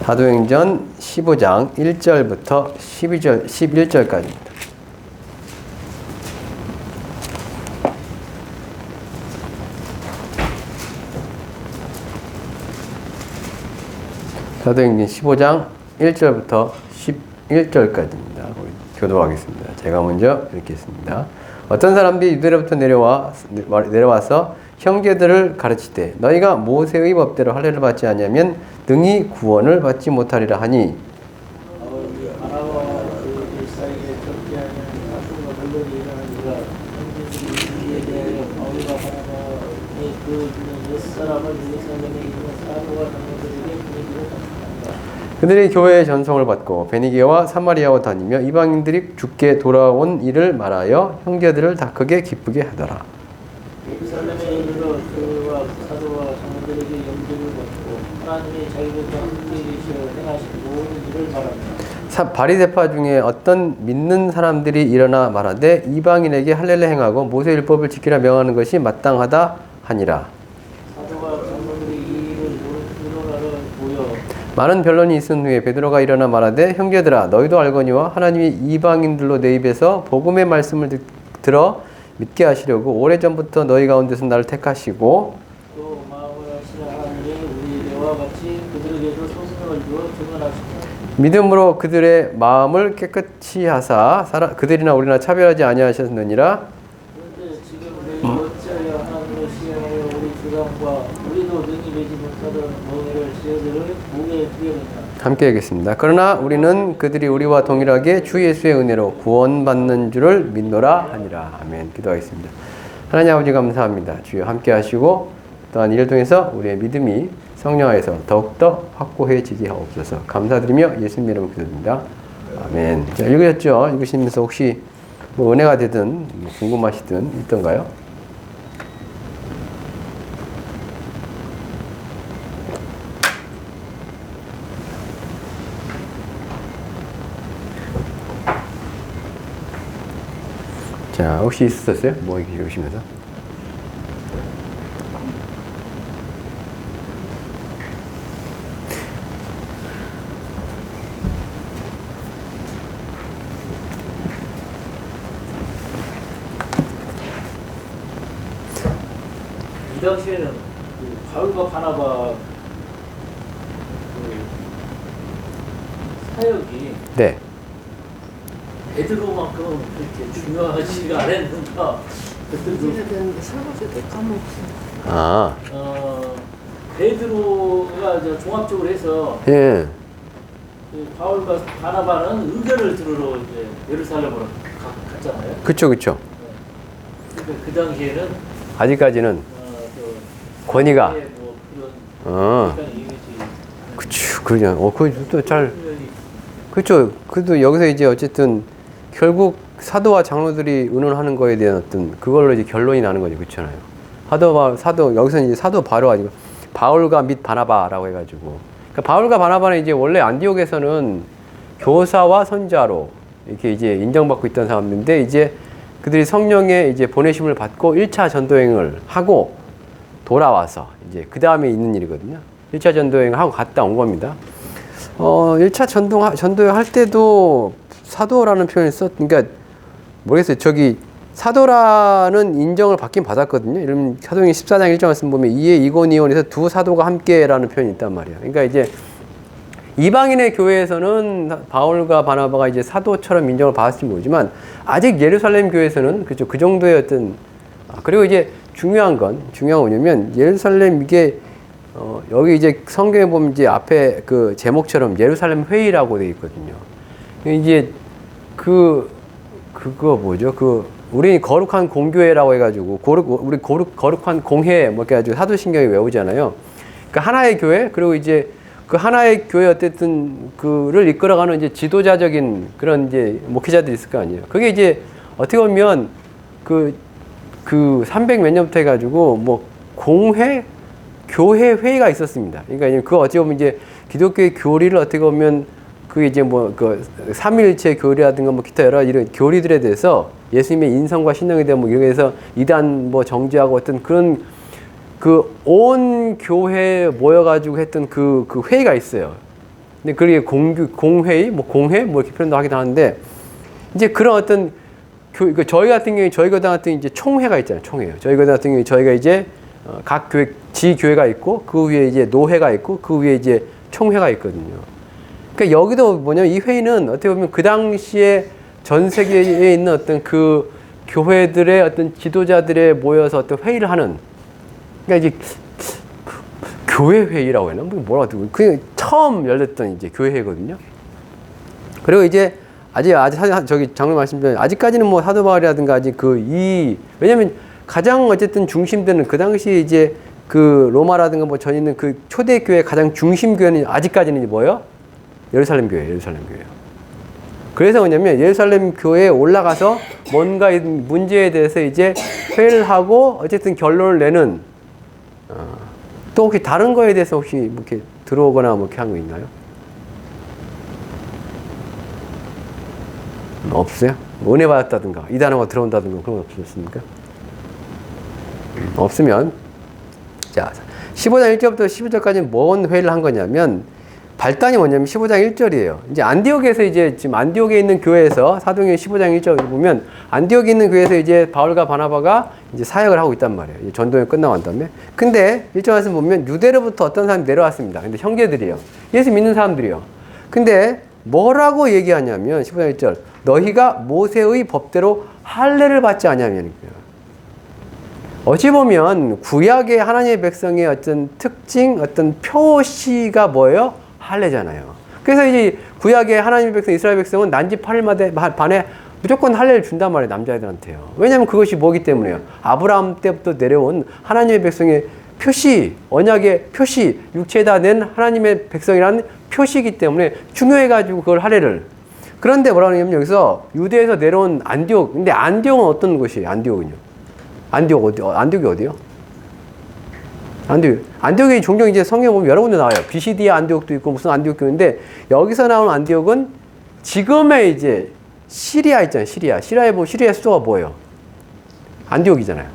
사도행전 15장 1절부터 11절까지입니다. 사도행전 15장 1절부터 11절까지입니다. 교도하겠습니다. 제가 먼저 읽겠습니다. 어떤 사람들이 유대로부터 내려와서 형제들을 가르치되 너희가 모세의 법대로 할례를 받지 아니하면 능히 구원을 받지 못하리라 하니 그들이 교회의 전송을 받고 베니게와 사마리아와 다니며 이방인들이 죽게 돌아온 일을 말하여 형제들을 다 크게 기쁘게 하더라. 예루살렘에 이르러 그와 사도와 장로들에게 영접을 받고 하나님이 자기들과 함께 계시어 행하신 모든 일을 말합니다. 바리새파 중에 어떤 믿는 사람들이 일어나 말하되 이방인에게 할례를 행하고 모세 율법을 지키라 명하는 것이 마땅하다 하니라. 사도와 장로들이 이 일을 의논하러 모여 많은 변론이 있은 후에 베드로가 일어나 말하되 형제들아 너희도 알거니와 하나님이 이방인들로 내 입에서 복음의 말씀을 들어 믿게 하시려고 오래전부터 너희 가운데서 나를 택하시고 또 마음을 하시는 하나님이 우리와 같이 그들에게도 소생을 주어 증언하시며 믿음으로 그들의 마음을 깨끗이 하사 그들이나 우리나 차별하지 아니하셨느니라. 그런데 지금 너희 어찌하여 하나님을 시행하여 우리 주장과 우리도 능히 매지 못하던 멍에를 지어들을 목에 두겠느냐. 함께 하겠습니다. 그러나 우리는 그들이 우리와 동일하게 주 예수의 은혜로 구원받는 줄을 믿노라 하니라. 아멘. 기도하겠습니다. 하나님 아버지 감사합니다. 주여 함께 하시고 또한 이를 통해서 우리의 믿음이 성령 안에서 더욱더 확고해지게 하옵소서. 감사드리며 예수님 이름으로 기도드립니다. 아멘. 자, 읽으셨죠? 읽으시면서 혹시 뭐 은혜가 되든 궁금하시든 있던가요? 자, 혹시 있었어요? 뭐 읽으시면서? 이 당시에는 그 바울과 바나바 그 사역이 네. 베드로만큼은 그렇게 중요하지가 않았는가. 되는데 설거지 때 까먹었어. 아, 베드로가 이제 종합적으로 해서 예. 그 바울과 바나바는 의견을 들으러 이제 예루살렘으로 갔잖아요. 그쵸. 그러니까 그 당시에는 아직까지는 저 권위가. 뭐 그런 약간 이미지. 그쵸. 그냥, 그것도 잘. 그렇죠. 그래도 여기서 이제 어쨌든 결국 사도와 장로들이 의논하는 거에 대한 어떤 그걸로 이제 결론이 나는 거죠. 그렇잖아요. 사도 여기서 이제 사도 바로 아니고 바울과 및 바나바라고 해가지고. 그러니까 바울과 바나바는 이제 원래 안디옥에서는 교사와 선자로 이렇게 이제 인정받고 있던 사람들인데 이제 그들이 성령의 이제 보내심을 받고 1차 전도행을 하고 돌아와서 이제 그 다음에 있는 일이거든요. 1차 전도행을 하고 갔다 온 겁니다. 1차 전도행 할 때도 사도라는 표현을 그러니까, 모르겠어요. 사도라는 인정을 받긴 받았거든요. 이런 사도행전 14장 1절 말씀 보면 이에 이고니온에서 두 사도가 함께라는 표현이 있단 말이에요. 그러니까 이제 이방인의 교회에서는 바울과 바나바가 이제 사도처럼 인정을 받았을지 모르지만 아직 예루살렘 교회에서는 그렇죠. 그 정도의 어떤 그리고 이제 중요한 건 뭐냐면 예루살렘 이게 여기 이제 성경에 보면 이제 앞에 그 제목처럼 예루살렘 회의라고 되어 있거든요. 이제 그거 뭐죠? 우리 거룩한 공교회라고 해가지고 우리 거룩한 공회 뭐 이렇게 해가지고 사도신경에 외우잖아요. 그러니까 하나의 교회 그리고 이제 그 하나의 교회 어쨌든 그를 이끌어가는 이제 지도자적인 그런 이제 목회자들이 있을 거 아니에요. 그게 이제 어떻게 보면 그 300 몇 년부터 해가지고 뭐 공회 교회 회의가 있었습니다. 그러니까 그 어찌 보면 이제 기독교의 교리를 어떻게 보면 그 이제 뭐 그 삼위일체 교리라든가 뭐 기타 여러 이런 교리들에 대해서 예수님의 인성과 신령에 대한 뭐 이런 해서 이단 뭐 정죄하고 어떤 그런 그 온 교회에 모여가지고 했던 그 회의가 있어요. 근데 그게 공회의, 뭐 공회, 뭐 이렇게 표현도 하기도 하는데, 이제 그런 어떤 저희 같은 경우에 저희 교단 같은 경우에 이제 총회가 있잖아요. 총회요. 저희 교단 같은 경우에 저희가 이제 각 교회 지교회가 있고 그 위에 이제 노회가 있고 그 위에 이제 총회가 있거든요. 그러니까 여기도 뭐냐면 이 회의는 어떻게 보면 그 당시에 전 세계에 있는 어떤 그 교회들의 어떤 지도자들의 모여서 어떤 회의를 하는, 그러니까 이제 교회 회의라고 해야 하나? 뭐라고 하더라고요. 그 처음 열렸던 이제 교회 회의거든요. 그리고 이제 아직 저기 장로 말씀드린 아직까지는 뭐 사도 바울이라든가 아직 왜냐면 가장 어쨌든 중심되는 그 당시에 이제 그 로마라든가 뭐 전 있는 그 초대 교회 가장 중심 교회는 아직까지는 뭐예요? 예루살렘 교회예요. 그래서 뭐냐면 예루살렘 교회에 올라가서 뭔가 문제에 대해서 이제 회의를 하고 어쨌든 결론을 내는, 또 혹시 다른 거에 대해서 혹시 뭐 이렇게 들어오거나 뭐 이렇게 한 거 있나요? 없어요? 뭐 은혜 받았다든가 이 단어가 들어온다든가 그런 거 없으셨습니까? 없으면 자 15장 1절부터 12절까지는 뭔 회의를 한 거냐면 발단이 뭐냐면 15장 1절이에요. 이제 안디옥에서 이제 지금 안디옥에 있는 교회에서 사도행전 15장 1절을 보면 안디옥에 있는 교회에서 이제 바울과 바나바가 이제 사역을 하고 있단 말이에요. 이제 전도회 끝나고 난 다음에. 근데 1절에서 보면 유대로부터 어떤 사람이 내려왔습니다. 근데 형제들이요. 예수 믿는 사람들이요. 근데 뭐라고 얘기하냐면 15장 1절 너희가 모세의 법대로 할례를 받지 아니하면, 어찌 보면 구약의 하나님의 백성의 어떤 특징, 어떤 표시가 뭐예요? 할례잖아요. 그래서 이제 구약의 하나님의 백성, 이스라엘 백성은 난지 8일 반에 무조건 할례를 준단 말이에요, 남자애들한테요. 왜냐하면 그것이 뭐기 때문에요. 아브라함 때부터 내려온 하나님의 백성의 표시, 언약의 표시, 육체에다 낸 하나님의 백성이라는 표시이기 때문에 중요해가지고 그걸 할례를. 그런데 뭐라고 하냐면 여기서 유대에서 내려온 안디옥. 근데 안디옥은 어떤 곳이에요? 안디옥은요? 안디옥이 어디요? 안디옥이 종종 이제 성경에 보면 여러 군데 나와요. 비시디아 안디옥도 있고 무슨 안디옥도 있는데 여기서 나온 안디옥은 지금의 이제 시리아 있잖아요. 시리아에 보면 시리아 수도가 뭐예요? 안디옥이잖아요.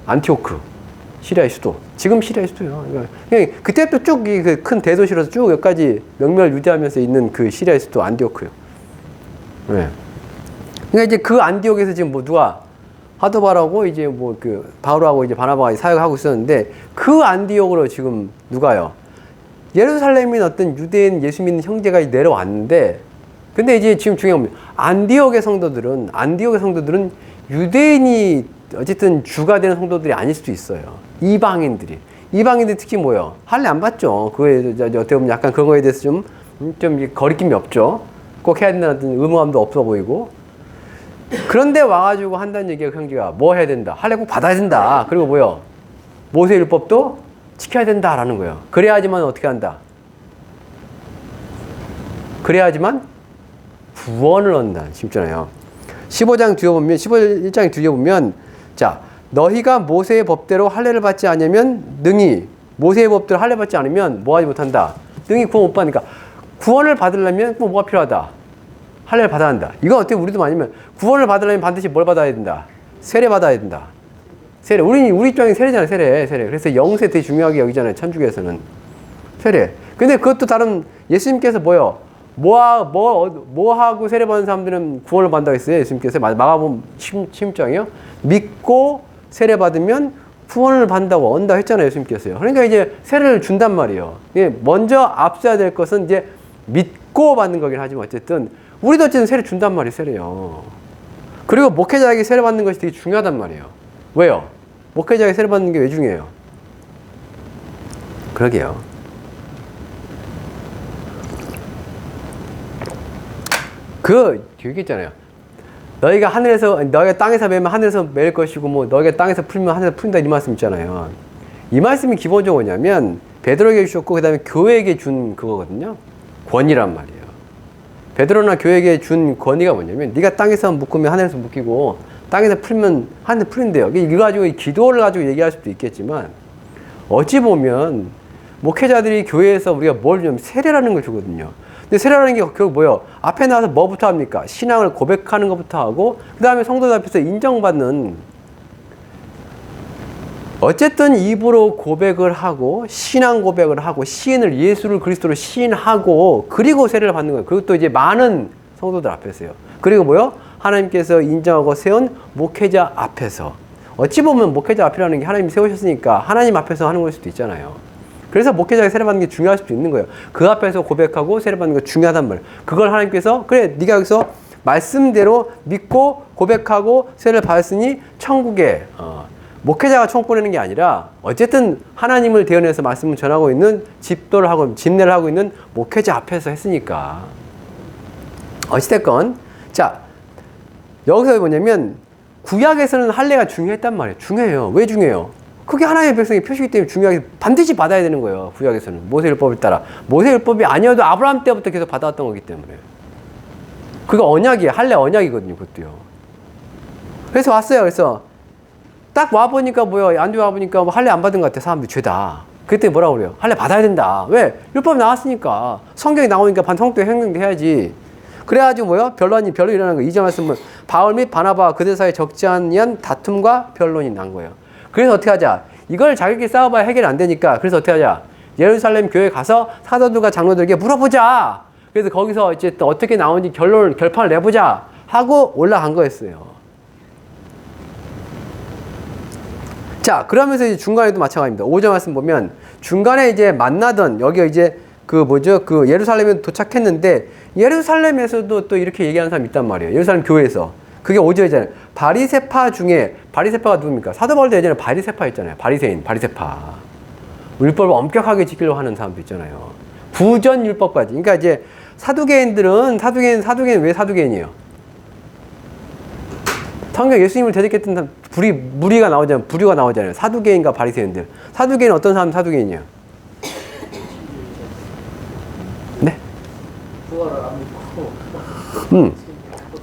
안티오크. 시리아의 수도. 지금 시리아의 수도예요. 그러니까 그때부터 쭉 이 큰 대도시로서 쭉 여기까지 명명을 유지하면서 있는 그 시리아의 수도 안디오크요. 네. 그러니까 이제 그 안디옥에서 지금 뭐 누가 사도바라고 이제 뭐 그 바울하고 이제 바나바가 사역하고 있었는데 그 안디옥으로 지금 누가요? 예루살렘인 어떤 유대인 예수 믿는 형제가 내려왔는데, 근데 이제 지금 중요한 건 안디옥의 성도들은 유대인이 어쨌든 주가 되는 성도들이 아닐 수도 있어요. 이방인들이 특히 뭐요? 할례 안 받죠. 그거에 어떻게 보면 약간 그런 거에 대해서 좀 거리낌이 없죠. 꼭 해야 된다는 어떤 의무감도 없어 보이고. 그런데 와가지고 한다는 얘기가 형제가 뭐 해야 된다? 할례 꼭 받아야 된다. 그리고 뭐요? 모세 율법도 지켜야 된다라는 거예요. 그래야지만 어떻게 한다? 그래야지만 구원을 얻는다. 쉽잖아요. 15장 뒤에 보면 11장 뒤에 보면 자 너희가 모세의 법대로 할례를 받지 않으면 능히 모세의 법대로 할례 받지 않으면 뭐하지 못한다. 능히 구원 못 받으니까 구원을 받으려면 뭐가 필요하다. 할례를 받아야 한다. 이건 어떻게 우리도 아니면 구원을 받으려면 반드시 뭘 받아야 된다. 세례 받아야 된다. 세례. 우리 입장에 세례잖아요. 세례. 그래서 영세 되게 중요하게 여기잖아요. 천주교에서는 세례. 근데 그것도 다른 예수님께서 뭐요? 뭐 하고 세례 받는 사람들은 구원을 받는다고 했어요. 예수님께서 마가복음 16장이요. 믿고 세례 받으면 구원을 받는다고 언다 했잖아요. 예수님께서요. 그러니까 이제 세례를 준단 말이에요. 먼저 앞서야 될 것은 이제 믿고 받는 거긴 하지만 어쨌든 우리도 어쨌든 세례 준단 말이에요. 세례요. 그리고 목회자에게 세례 받는 것이 되게 중요하단 말이에요. 왜요? 목회자에게 세례 받는 게 왜 중요해요? 그러게요. 얘기했잖아요. 너희가 땅에서 매면 하늘에서 매일 것이고, 뭐, 너희가 땅에서 풀면 하늘에서 풀린다, 이 말씀 있잖아요. 이 말씀이 기본적으로 뭐냐면, 베드로에게 주셨고, 그 다음에 교회에게 준 그거거든요. 권위란 말이에요. 베드로나 교회에게 준 권위가 뭐냐면, 네가 땅에서 묶으면 하늘에서 묶이고, 땅에서 풀면 하늘에서 풀린대요. 이거 가지고, 기도를 가지고 얘기할 수도 있겠지만, 어찌 보면, 목회자들이 교회에서 우리가 뭘 주냐면, 세례라는 걸 주거든요. 근데 세례라는 게 결국 뭐예요? 앞에 나와서 뭐부터 합니까? 신앙을 고백하는 것부터 하고 그 다음에 성도들 앞에서 인정받는 어쨌든 입으로 고백을 하고 신앙 고백을 하고 시인을 예수를 그리스도로 시인하고 그리고 세례를 받는 거예요. 그리고 또 이제 많은 성도들 앞에서요. 그리고 뭐요? 하나님께서 인정하고 세운 목회자 앞에서. 어찌 보면 목회자 앞이라는 게 하나님이 세우셨으니까 하나님 앞에서 하는 걸 수도 있잖아요. 그래서 목회자가 세례받는 게 중요할 수도 있는 거예요. 그 앞에서 고백하고 세례받는 거 중요하단 말이에요. 그걸 하나님께서 그래 네가 여기서 말씀대로 믿고 고백하고 세례를 받았으니 천국에 목회자가 천국 보내는 게 아니라 어쨌든 하나님을 대언해서 말씀을 전하고 있는 집도를 하고 집례를 하고 있는 목회자 앞에서 했으니까. 어찌됐건 자 여기서 뭐냐면 구약에서는 할례가 중요했단 말이에요. 중요해요. 왜 중요해요? 그게 하나님의 백성의 표시이기 때문에 중요하게 반드시 받아야 되는 거예요. 구약에서는 모세율법을 따라. 모세율법이 아니어도 아브라함 때부터 계속 받아왔던 거기 때문에. 그거 언약이에요. 할례 언약이거든요. 그것도요. 그래서 왔어요. 그래서 딱 와보니까 뭐야. 안디 와보니까 할례 안 받은 것 같아. 사람들이 죄다. 그때 뭐라고 그래요? 할례 받아야 된다. 왜? 율법이 나왔으니까. 성경이 나오니까 성도 행동도 해야지. 그래가지고 뭐요? 변론이 일어나는 거예요. 2절 말씀은 바울 및 바나바와 그들 사이에 적지 않은 다툼과 변론이 난 거예요. 그래서 어떻게 하자? 이걸 자기끼리 싸워봐야 해결이 안 되니까 그래서 어떻게 하자? 예루살렘 교회에 가서 사도들과 장로들에게 물어보자. 그래서 거기서 이제 또 어떻게 나오는지 결판을 내보자 하고 올라간 거였어요. 자, 그러면서 이제 중간에도 마찬가지입니다. 5절 말씀 보면 중간에 이제 만나던 여기 이제 그 예루살렘에 도착했는데 예루살렘에서도 또 이렇게 얘기하는 사람이 있단 말이에요. 예루살렘 교회에서. 그게 5절이잖아요. 바리새파 중에 바리새파가 누굽니까? 사도 바울도 예전에 바리새파 있잖아요. 바리새인, 바리새파. 율법을 엄격하게 지키려고 하는 사람도 있잖아요. 부전 율법까지. 그러니까 이제 사두개인들은 사두개인 왜 사두개인이에요? 성경 예수님을 대적했던 무리가 나오잖아요. 사두개인과 바리새인들. 사두개인은 어떤 사람 사두개인이에요? 네? 부활을 안 믿고.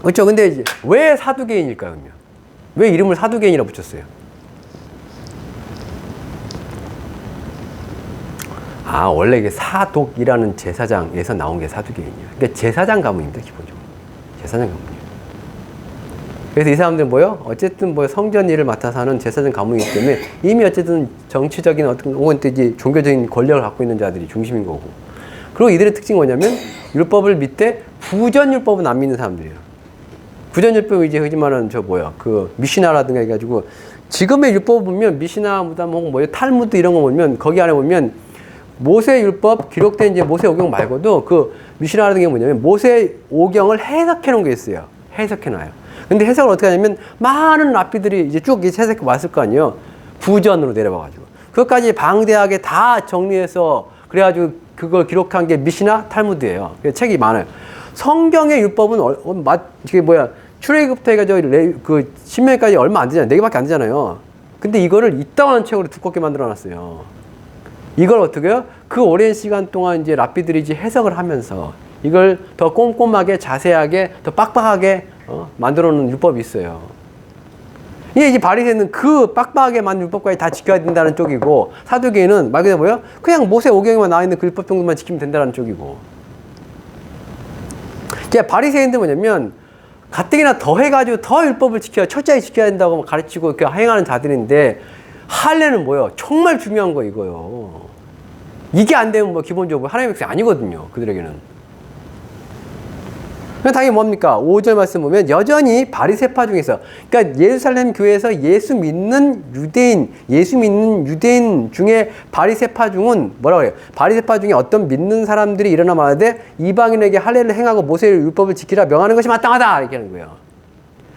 그렇죠. 근데 이제 왜 사두개인일까요, 그러면? 왜 이름을 사두개인이라고 붙였어요? 아, 원래 이게 사독이라는 제사장에서 나온 게 사두개인이에요. 그러니까 제사장 가문입니다, 기본적으로. 제사장 가문이에요. 그래서 이 사람들은 뭐요? 어쨌든 뭐 성전 일을 맡아서 하는 제사장 가문이기 때문에 이미 어쨌든 정치적인 혹은 또 이제 종교적인 권력을 갖고 있는 자들이 중심인 거고. 그리고 이들의 특징이 뭐냐면 율법을 밑에 부전율법은 안 믿는 사람들이에요. 부전율법이 이제 흔히 말하는 미시나라든가 해가지고 지금의 율법을 보면 미시나, 무담, 혹은 탈무드 이런 거 보면 거기 안에 보면 모세율법 기록된 이제 모세오경 말고도 그 미시나라든가 뭐냐면 모세오경을 해석해 놓은 게 있어요. 해석해 놔요. 근데 해석을 어떻게 하냐면 많은 랍비들이 이제 쭉 해석해 왔을 거 아니에요. 부전으로 내려와가지고 그것까지 방대하게 다 정리해서 그래가지고 그걸 기록한 게 미시나 탈무드예요. 책이 많아요. 성경의 율법은 출애굽부터 해가지고 신명기까지 얼마 안 되잖아요. 4개밖에 안 되잖아요. 근데 이거를 이따만한 책으로 두껍게 만들어놨어요. 이걸 어떻게 해요? 그 오랜 시간 동안 이제 랍비들이 이제 해석을 하면서 이걸 더 꼼꼼하게 자세하게 더 빡빡하게 만들어놓은 율법이 있어요. 이게 바리새인은 그 빡빡하게 만든 율법까지 다 지켜야 된다는 쪽이고 사두개인은 말 그대로 뭐예요? 그냥 모세오경에만 나와 있는 그 율법 정도만 지키면 된다는 쪽이고. 이제 바리새인들 뭐냐면 가뜩이나 더 해가지고 더 율법을 철저히 지켜야 된다고 가르치고 이렇게 행하는 자들인데 할례는 뭐예요? 정말 중요한 거 이거요. 이게 안 되면 기본적으로 하나님의 백성이 아니거든요. 그들에게는. 당연히 뭡니까? 5절 말씀 보면 여전히 바리새파 중에서 그러니까 예루살렘 교회에서 예수 믿는 유대인 중에 바리새파 중은 뭐라고 그래요? 바리새파 중에 어떤 믿는 사람들이 일어나 말하되 이방인에게 할례를 행하고 모세의 율법을 지키라 명하는 것이 마땅하다 이렇게 하는 거예요.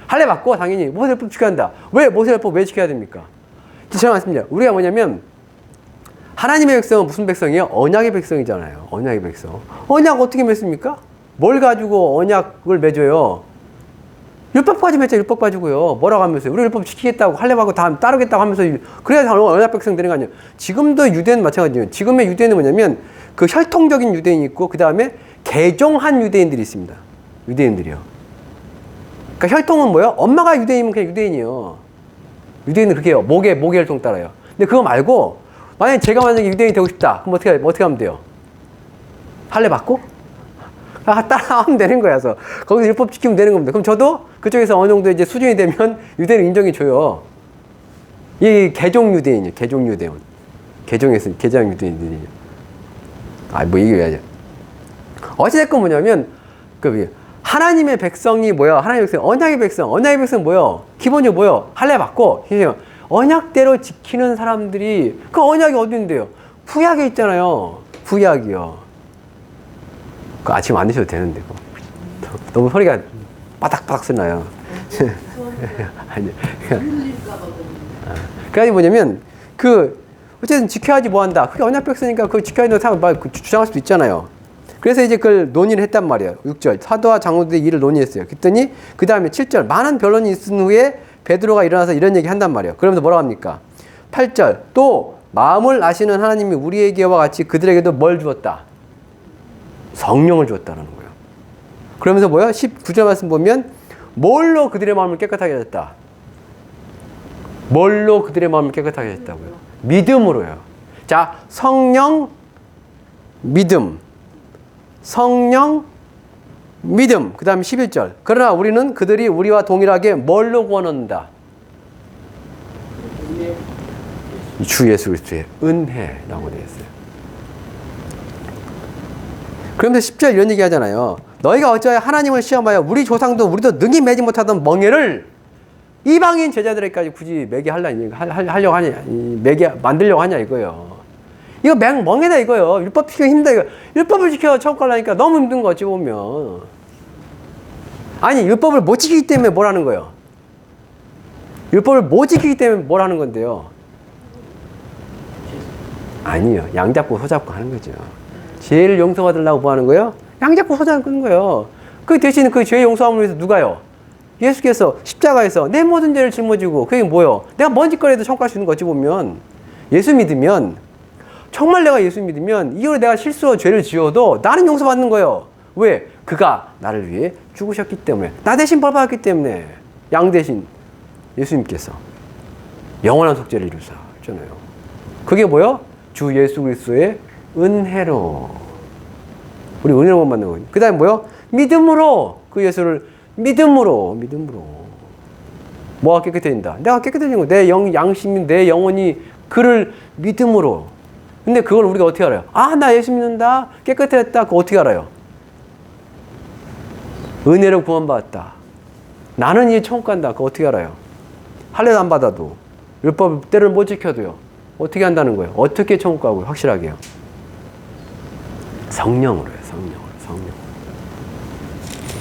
할례 받고 당연히 모세 율법 지켜야 한다. 왜 모세 율법 왜 지켜야 됩니까? 제가 말씀드려요. 우리가 뭐냐면 하나님의 백성은 무슨 백성이에요? 언약의 백성이잖아요. 언약의 백성. 언약 어떻게 맺습니까? 뭘 가지고 언약을 맺어요? 율법까지 맺죠. 율법 가지고요. 뭐라고 하면서요? 우리 율법 지키겠다고 할례하고 다 따르겠다고 하면서 그래야 언약 백성 되는 거 아니에요. 지금도 유대인은 마찬가지예요. 지금의 유대인은 뭐냐면 그 혈통적인 유대인이 있고 그 다음에 개종한 유대인들이 있습니다. 유대인들이요. 그러니까 혈통은 뭐예요? 엄마가 유대인이면 그냥 유대인이에요. 유대인은 그렇게 해요. 목의 혈통 따라요. 근데 그거 말고 만약에 제가 유대인이 되고 싶다. 그럼 어떻게 하면 돼요? 할례 받고? 따라하면 되는 거야. 그래서 거기서 율법 지키면 되는 겁니다. 그럼 저도 그쪽에서 어느 정도 이제 수준이 되면 유대인을 인정해 줘요. 이 개종 유대인이에요. 개종 유대인. 개종에서 개종 유대인들이에요. 뭐 이게 왜죠? 어찌됐건 뭐냐면 하나님의 백성이 뭐야? 하나님의 백성, 언약의 백성. 언약의 백성 뭐야? 기본적으로 뭐야? 할례 받고 언약대로 지키는 사람들이 그 언약이 어딘데요? 구약에 있잖아요. 구약이요. 그 아침 안 드셔도 되는데 너무 소리가 바닥바닥 쓰나요? 아니. 그게 뭐냐면 어쨌든 지켜야지 뭐한다. 그게 언약 백성이니까 그거 지켜야 된다고 사람 주장할 수도 있잖아요. 그래서 이제 그걸 논의를 했단 말이에요. 6절 사도와 장로들이 이를 논의했어요. 그랬더니 그 다음에 7절 많은 변론이 있은 후에 베드로가 일어나서 이런 얘기 한단 말이에요. 그러면서 뭐라고 합니까? 8절 또 마음을 아시는 하나님이 우리에게와 같이 그들에게도 뭘 주었다? 성령을 주었다는 거예요. 그러면서 뭐야? 19절 말씀 보면 뭘로 그들의 마음을 깨끗하게 하셨다? 뭘로 그들의 마음을 깨끗하게 하셨다고요? 믿음으로요. 자, 성령, 믿음. 성령, 믿음. 그 다음 11절. 그러나 우리는 그들이 우리와 동일하게 뭘로 구원 얻는다? 주 예수 그리스도의 은혜라고 되어 있어요. 그런데 10절 이런 얘기 하잖아요. 너희가 어찌하여 하나님을 시험하여 우리 조상도 우리도 능히 매지 못하던 멍에를 이방인 제자들에게까지 굳이 매게 하려고 하냐, 만들려고 하냐 이거예요. 이거 멍에다 이거요. 율법 지키기 힘들다 이거. 율법을 지켜 천국 가려니까 너무 힘든 거 어찌 보면. 아니 율법을 못 지키기 때문에 뭘 하는 거예요? 율법을 못 지키기 때문에 뭘 하는 건데요? 아니요. 양 잡고 소 잡고 하는 거죠. 죄를 용서받으려고 뭐 하는 거예요? 양 잡고 소 잡고 하는 거예요. 그 대신 그 죄 용서함을 위해서 누가요? 예수께서 십자가에서 내 모든 죄를 짊어지고 그게 뭐예요? 내가 먼 짓거리에도 천국 갈 수 있는 거 어찌 보면 예수 믿으면 정말 내가 예수 믿으면 이후로 내가 실수로 죄를 지어도 나는 용서받는 거예요. 왜? 그가 나를 위해 죽으셨기 때문에 나 대신 벌 받았기 때문에 양 대신 예수님께서 영원한 속죄를 이루사 했잖아요. 그게 뭐요? 주 예수 그리스도의 은혜로 우리 은혜로 받는 거예요. 그 다음에 뭐요? 믿음으로 그 예수를 믿음으로 뭐가 깨끗해진다? 내가 깨끗해진 거 내 양심이 내 영혼이 그를 믿음으로. 근데 그걸 우리가 어떻게 알아요? 아, 나 예수 믿는다. 깨끗해졌다. 그거 어떻게 알아요? 은혜로 구원받았다. 나는 이제 천국 간다. 그거 어떻게 알아요? 할례도 안 받아도 율법 때를 못 지켜도요. 어떻게 한다는 거예요? 어떻게 천국 가고요? 확실하게요. 성령으로요. 성령.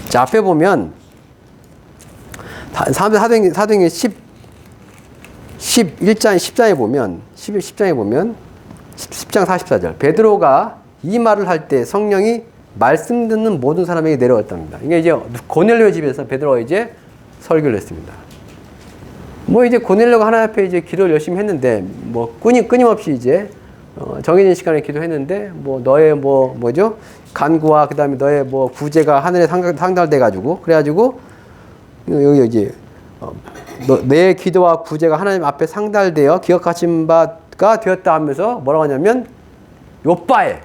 자, 앞에 보면 사도행전 11장 10장에 보면 10장에 보면 10장 44절 베드로가 이 말을 할 때 성령이 말씀 듣는 모든 사람에게 내려왔답니다. 이게 이제 고넬료 집에서 베드로가 이제 설교를 했습니다. 뭐 이제 고넬료가 하나님 앞에 이제 기도를 열심히 했는데 뭐 끊임없이 이제 정해진 시간에 기도했는데 뭐 너의 뭐죠 간구와 그 다음에 너의 뭐 구제가 하늘에 상달돼 가지고 그래가지고 여기 이제 내 기도와 구제가 하나님 앞에 상달되어 기억하신 바가 되었다 하면서 뭐라고 하냐면 요빠에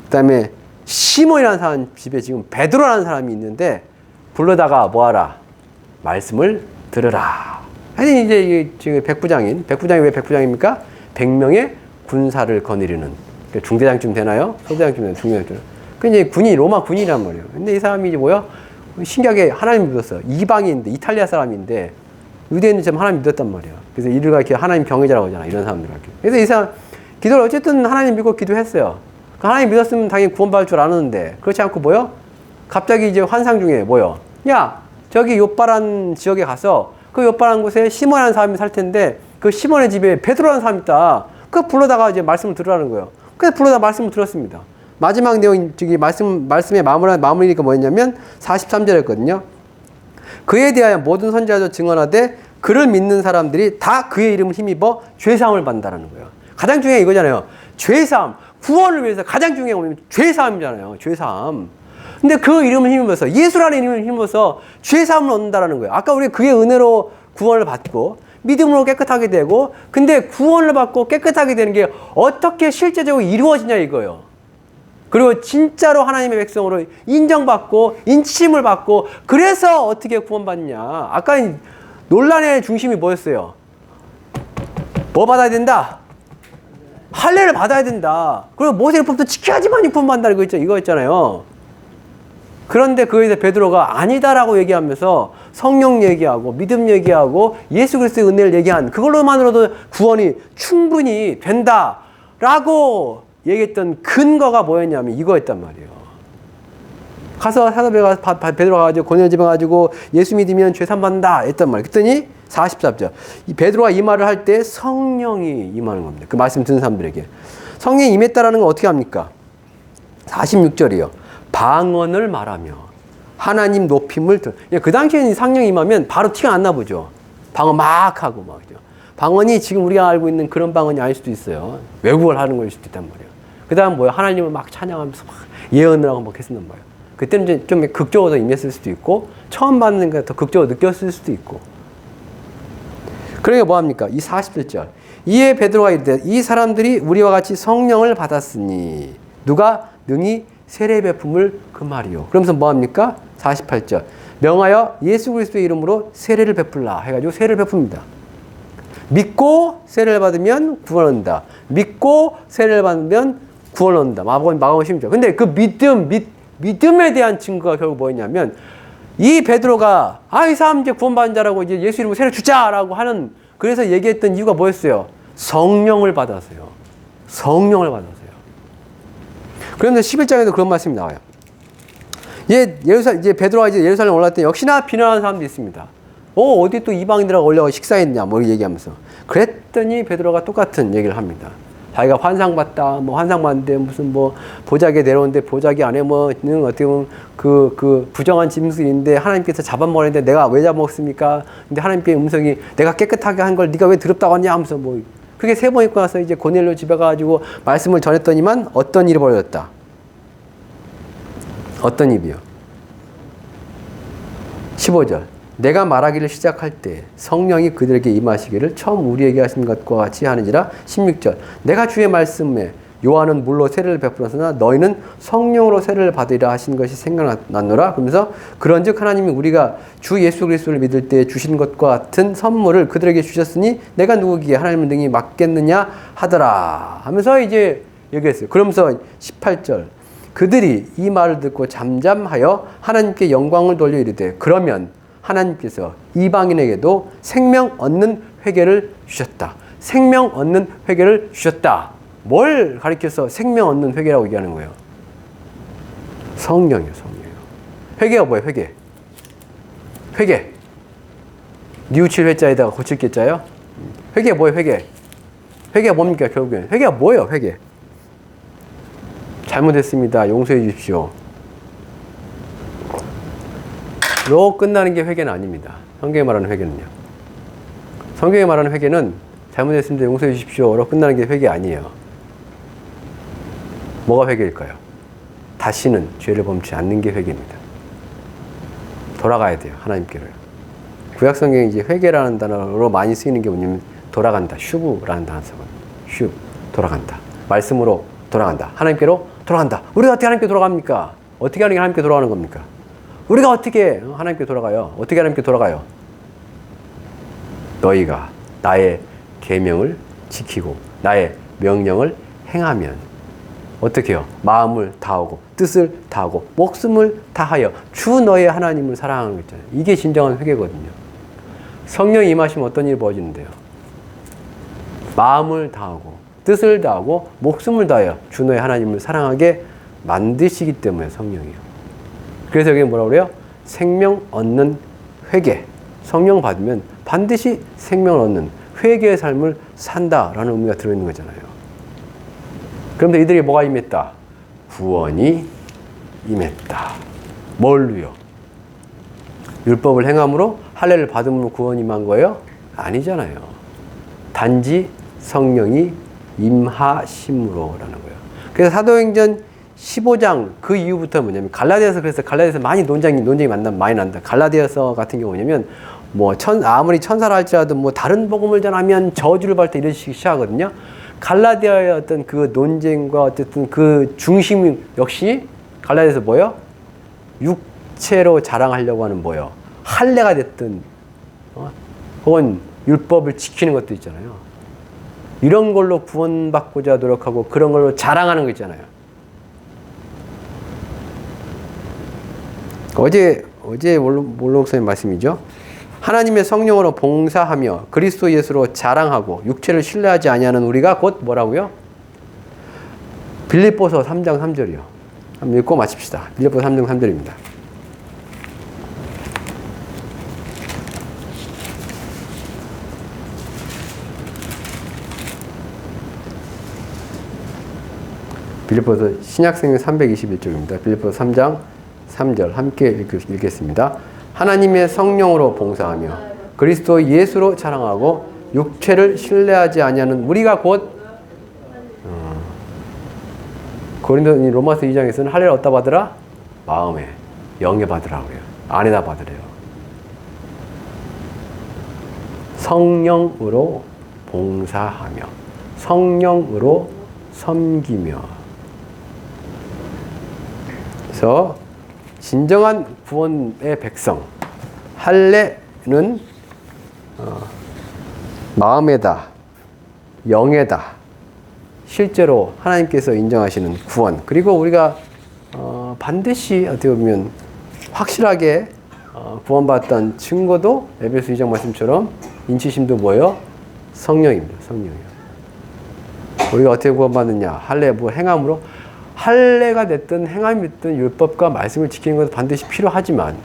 그 다음에 시몬이라는 사람 집에 지금 베드로라는 사람이 있는데 불러다가 뭐하라 말씀을 들으라. 아니 이제 이게 지금 백부장이 왜 백부장입니까? 100명의 군사를 거느리는 중대장쯤 되나요? 소대장쯤 되나요? 중대장쯤. 그 이제 군인 로마 군인이란 말이에요. 근데 이 사람이 이제 뭐야? 신기하게 하나님 믿었어. 이방인인데 이탈리아 사람인데 유대인은 좀 하나님 믿었단 말이야. 그래서 이들과 이렇게 하나님 병의자라고 하잖아. 이런 사람들한테. 그래서 이 사람 기도를 어쨌든 하나님 믿고 기도했어요. 하나님 믿었으면 당연히 구원받을 줄 아는데 그렇지 않고 뭐요? 갑자기 이제 환상 중에 뭐요? 야 저기 요빠란 지역에 가서 그 요빠란 곳에 시몬이라는 사람이 살 텐데 그 시몬의 집에 베드로라는 사람이 있다. 그 불러다가 이제 말씀을 들으라는 거예요. 그래서 불러다가 말씀을 들었습니다. 마지막 내용 저기 말씀의 마무리가 뭐였냐면 43절이었거든요. 그에 대하여 모든 선지자도 증언하되 그를 믿는 사람들이 다 그의 이름을 힘입어 죄사함을 받는다는 거예요. 가장 중요한 이거잖아요. 죄사함. 구원을 위해서 가장 중요한 건 죄사함이잖아요. 죄사함. 근데 그 이름을 힘입어서 예수라는 이름을 힘입어서 죄사함을 얻는다는 거예요. 아까 우리 그의 은혜로 구원을 받고 믿음으로 깨끗하게 되고 근데 구원을 받고 깨끗하게 되는 게 어떻게 실제적으로 이루어지냐 이거예요. 그리고 진짜로 하나님의 백성으로 인정받고 인침을 받고 그래서 어떻게 구원받냐. 아까 논란의 중심이 뭐였어요? 뭐 받아야 된다? 할례를 받아야 된다. 그리고 모세율법도 지켜야지만 율법 받는다 이거 있잖아요. 그런데 그에 대해 베드로가 아니다라고 얘기하면서 성령 얘기하고 믿음 얘기하고 예수 그리스도의 은혜를 얘기한 그걸로만으로도 구원이 충분히 된다라고 얘기했던 근거가 뭐였냐면 이거였단 말이에요. 가서 베드로가 가지고 고넬 집에 가지고 예수 믿으면 죄 산 받는다 했단 말이에요. 그랬더니 44절. 이 베드로가 이 말을 할 때 성령이 임하는 겁니다. 그 말씀 듣는 사람들에게. 성령이 임했다라는 건 어떻게 합니까? 46절이요. 방언을 말하며 하나님 높임을 그 당시에는 성령이 임하면 바로 티가 안 나보죠. 방언 막 하고 막죠. 방언이 지금 우리가 알고 있는 그런 방언이 아닐 수도 있어요. 외국어를 하는 걸 수도 있단 말이에요. 그 다음 뭐야? 하나님을 막 찬양하면서 막 예언을 하고 막 했었단 말이에요. 그때는 이제 좀 극적으로 임했을 수도 있고 처음 받는 게 더 극적으로 느꼈을 수도 있고. 그러니까 뭐합니까? 이 41절. 이에 베드로가 이르되 이 사람들이 우리와 같이 성령을 받았으니 누가 능히 세례 베품을 그 말이요. 그러면서 뭐합니까? 48절. 명하여 예수 그리스도의 이름으로 세례를 베풀라 해가지고 세례를 베풉니다. 믿고 세례를 받으면 구원 얻는다. 믿고 세례를 받으면 구원 얻는다. 마가복음 10절. 근데 그 믿음에 대한 증거가 결국 뭐였냐면 이 베드로가 이 사람 이제 구원받은 자라고 이제 예수 이름으로 세례 주자라고 하는 그래서 얘기했던 이유가 뭐였어요? 성령을 받아서요. 성령을 받아서요. 그런데 11장에도 그런 말씀이 나와요. 이제 베드로가 이제 예루살렘 올라갈 때 역시나 비난하는 사람도 있습니다. 어디 또 이방인들하고 올라가 식사했냐 뭐 얘기하면서. 그랬더니 베드로가 똑같은 얘기를 합니다. 자기가 환상 봤다, 뭐 환상 봤는데 무슨 뭐 보자기에 내려오는데 보자기 안에 뭐는 어떻게 보면 그 부정한 짐승인데 하나님께서 잡아먹었는데 내가 왜 잡아먹습니까? 근데 하나님께의 음성이 내가 깨끗하게 한 걸 네가 왜 더럽다고 하냐 하면서 뭐 그게 3번 입고 나서 이제 고넬료 집에 가가지고 말씀을 전했더니만 어떤 일이 벌어졌다. 어떤 일이요? 15절. 내가 말하기를 시작할 때 성령이 그들에게 임하시기를 처음 우리에게 하신 것과 같이 하는지라. 16절. 내가 주의 말씀에 요한은 물로 세례를 베풀었으나 너희는 성령으로 세례를 받으리라 하신 것이 생각났노라. 그러면서 그런즉 하나님이 우리가 주 예수 그리스도를 믿을 때 주신 것과 같은 선물을 그들에게 주셨으니 내가 누구기에 하나님을 능히 맡겠느냐 하더라 하면서 이제 얘기했어요. 그러면서 18절. 그들이 이 말을 듣고 잠잠하여 하나님께 영광을 돌려 이르되 그러면 하나님께서 이방인에게도 생명 얻는 회개를 주셨다. 생명 얻는 회개를 주셨다. 뭘 가리켜서 생명 얻는 회개라고 얘기하는 거예요? 성령이에요, 성령이에요. 회개가 뭐예요, 회개? 회개. 뉘우칠 회자에다가 고칠 게자요? 회개가 뭐예요, 회개? 회개가 뭡니까, 결국엔? 회개가 뭐예요, 회개? 잘못했습니다. 용서해 주십시오. 로 끝나는 게 회개는 아닙니다. 성경이 말하는 회개는요. 성경이 말하는 회개는 잘못했습니다. 용서해 주십시오로 끝나는 게 회개 아니에요. 뭐가 회개일까요? 다시는 죄를 범치 않는 게 회개입니다. 돌아가야 돼요. 하나님께로요. 구약 성경에 이제 회개라는 단어로 많이 쓰이는 게 뭐냐면 돌아간다. 슈브라는 단어 쓰거든요. 슈, 돌아간다. 말씀으로 돌아간다. 하나님께로 돌아간다. 우리가 어떻게 하나님께 돌아갑니까? 어떻게 하는 게 하나님께 돌아가는 겁니까? 우리가 어떻게 하나님께 돌아가요? 어떻게 하나님께 돌아가요? 너희가 나의 계명을 지키고 나의 명령을 행하면 어떻게 해요? 마음을 다하고 뜻을 다하고 목숨을 다하여 주 너의 하나님을 사랑하는 거 있잖아요. 이게 진정한 회개거든요. 성령이 임하시면 어떤 일이 벌어지는데요? 마음을 다하고 뜻을 다하고 목숨을 다하여 주 너의 하나님을 사랑하게 만드시기 때문에 성령이요. 그래서 여기 뭐라고 그래요? 생명 얻는 회개. 성령 받으면 반드시 생명을 얻는 회개의 삶을 산다라는 의미가 들어있는 거잖아요. 그런데 이들이 뭐가 임했다? 구원이 임했다. 뭘로요? 율법을 행함으로 할례를 받음으로 구원이 임한 거예요? 아니잖아요. 단지 성령이 임하심으로라는 거예요. 그래서 사도행전 15장 그 이후부터 뭐냐면 갈라디아서, 그래서 갈라디아서 논쟁이 많이 난다. 갈라디아서 같은 경우 뭐냐면 아무리 천사라 할지라도 다른 복음을 전하면 저주를 받을 때 이런 식으로 시작하거든요. 갈라디아의 어떤 그 논쟁과 어쨌든 그 중심 역시 갈라디아서 뭐예요? 육체로 자랑하려고 하는 뭐예요? 할례가 됐든 혹은 율법을 지키는 것도 있잖아요. 이런 걸로 구원받고자 노력하고 그런 걸로 자랑하는 거 있잖아요. 어제 몰록사님 말씀이죠. 하나님의 성령으로 봉사하며 그리스도 예수로 자랑하고 육체를 신뢰하지 아니하는 우리가 곧 뭐라고요? 빌립보서 3장 3절이요. 한번 읽고 마칩시다. 빌립보서 3장 3절입니다. 빌립보서 신약성경 321쪽입니다. 빌립보서 3장 3절 함께 읽겠습니다. 하나님의 성령으로 봉사하며 그리스도 예수로 자랑하고 육체를 신뢰하지 아니하는 우리가 곧 로마서 2장에서는 할례를 어디다 받으라? 마음에, 영에 받으라고요. 안에다 받으래요. 성령으로 봉사하며 성령으로 섬기며. 그래서 진정한 구원의 백성, 할례는 마음에다, 영에다 실제로 하나님께서 인정하시는 구원, 그리고 우리가 반드시 어떻게 보면 확실하게 구원받았던 증거도 에베소 2장 말씀처럼 인치심도 뭐예요? 성령입니다. 성령이요. 우리가 어떻게 구원받느냐? 할례 뭐 행함으로. 할례가 됐든 행함이 됐든 율법과 말씀을 지키는 것은 반드시 필요하지만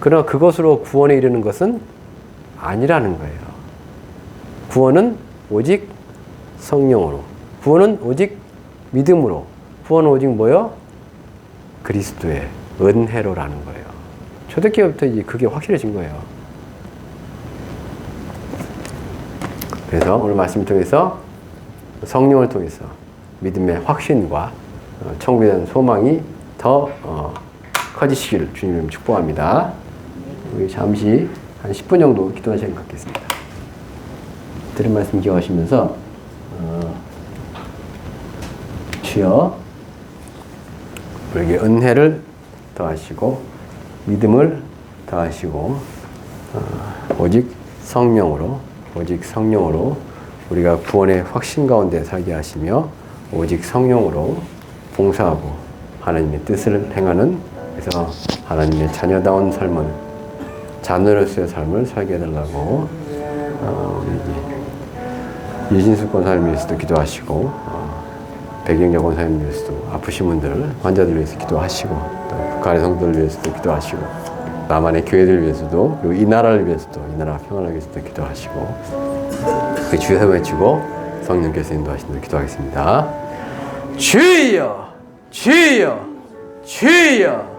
그러나 그것으로 구원에 이르는 것은 아니라는 거예요. 구원은 오직 성령으로, 구원은 오직 믿음으로, 구원은 오직 뭐요? 그리스도의 은혜로라는 거예요. 초대교회부터 이제 그게 확실해진 거예요. 그래서 오늘 말씀을 통해서 성령을 통해서 믿음의 확신과 천국에 대한 소망이 더 커지시기를 주님 축복합니다. 우리 잠시 한 10분 정도 기도할 시간 갖겠습니다. 들은 말씀 기억하시면서 주여 우리에게 은혜를 더하시고 믿음을 더하시고 오직 성령으로 우리가 구원의 확신 가운데 살게 하시며 오직 성령으로 봉사하고 하나님의 뜻을 행하는, 그래서 하나님의 자녀다운 삶을, 자녀로서의 삶을 살게 해달라고 우리 예진숙 권사님 위해서도 기도하시고 백영자 권사님 위해서도 아프신 분들, 환자들 위해서 기도하시고 또 북한의 성도들 위해서도 기도하시고 남한의 교회들 위해서도 그리고 이 나라를 위해서도, 이 나라 평안을 위해서도 기도하시고 그 주여 외치고 성령께서 인도하시는 기도하겠습니다. 주여 주여 주여